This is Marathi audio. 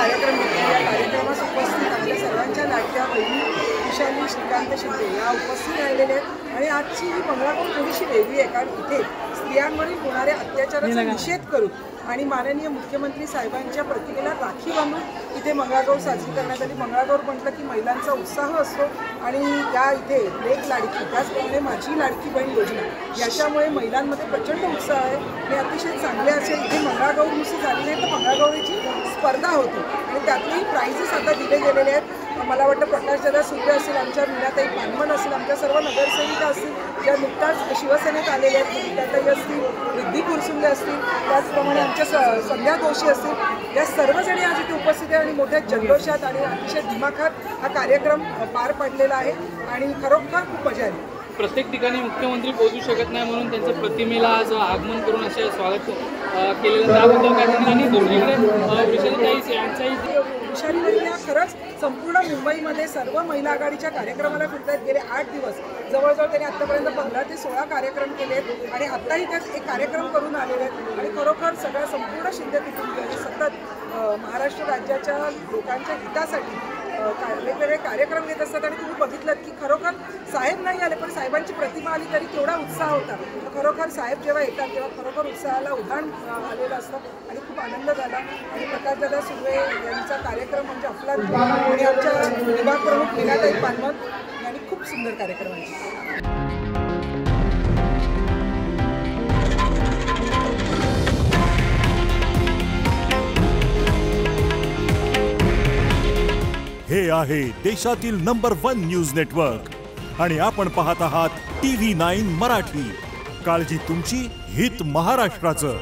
कार्यक्रम घेतला। या कार्यक्रमास उपस्थित आपल्या सर्वांच्या लाडक्या बहिणी विशाली श्रीकांत शिंदे या उपस्थित राहिलेले आहेत। आणि आजची ही मंगळागौर थोडीशी वेगळी आहे, कारण इथे स्त्रियांवरील होणाऱ्या अत्याचाराचा निषेध करून आणि माननीय मुख्यमंत्री साहेबांच्या प्रतिमेला राखी बांधून इथे मंगळागौर साजरी करण्यात आली। मंगळागौर म्हटलं की महिलांचा उत्साह असतो आणि या इथे लेक लाडकी त्याचप्रमाणे माझी लाडकी बहीण योजना याच्यामुळे महिलांमध्ये प्रचंड उत्साह आहे आणि अतिशय चांगले असे इथे मंगळागौर नुसती झाली नाही तर मंगळागौरीची स्पर्धा होती आणि त्यातलेही प्राइजेस आता दिले गेलेले आहेत। मला वाटतं प्रकाशदादा सुर्वे असेल, आमच्या मीनाताई पानमन असेल, आमच्या सर्व नगरसेविका असतील ज्या नुकताच शिवसेनेत आलेल्या आहेत, मीनाताई असतील, रिद्धी कुरसुंगे असतील, त्याचप्रमाणे आमच्या संध्या दोषी असतील, या सर्वजणी आज इथे उपस्थित आहे आणि मोठ्या जल्लोषात आणि अतिशय दिमाखात हा कार्यक्रम पार पडलेला आहे आणि खरोखर खूप मजा आली। प्रत्येक ठिकाणी मुख्यमंत्री पोहोचू शकत नाही म्हणून त्यांच्या प्रतिमेला आज आगमन करून असे स्वागत केलेलं त्याबद्दल काय सांगेल। आणि दुसरीकडे विशालीताई यांचाही विशालीताई या खरंच संपूर्ण मुंबईमध्ये सर्व महिला आघाडीच्या कार्यक्रमाला फिरत आहेत। गेले 8 दिवस जवळजवळ त्यांनी आत्तापर्यंत 15 ते 16 कार्यक्रम केले आहेत आणि आत्ताही त्यात एक कार्यक्रम करून आलेले आहेत आणि खरोखर सगळ्या संपूर्ण शिंदे कुटुंबियांनी सतत महाराष्ट्र राज्याच्या लोकांच्या हितासाठी वेगवेगळे कार्यक्रम घेत असतात आणि तुम्ही बघितलं की खरोखर साहेब नाही आले पण साहेबांची प्रतिमा आली तरी केवढा उत्साह होता। खरोखर साहेब जेव्हा येतात तेव्हा खरोखर उत्साहाला उधाण आलेलं असतं आणि खूप आनंद झाला आणि प्रकाशदादा सुर्वे यांचा कार्यक्रम म्हणजे अफलातून आणि आमच्या विभाग प्रमुख मीनाताई पानमन यांनी खूप सुंदर कार्यक्रम आहे। हे आहे देशातील नंबर 1 न्यूज नेटवर्क आणि आपण पाहत आहात TV9 मराठी। काळजी तुमची, हित महाराष्ट्राचं।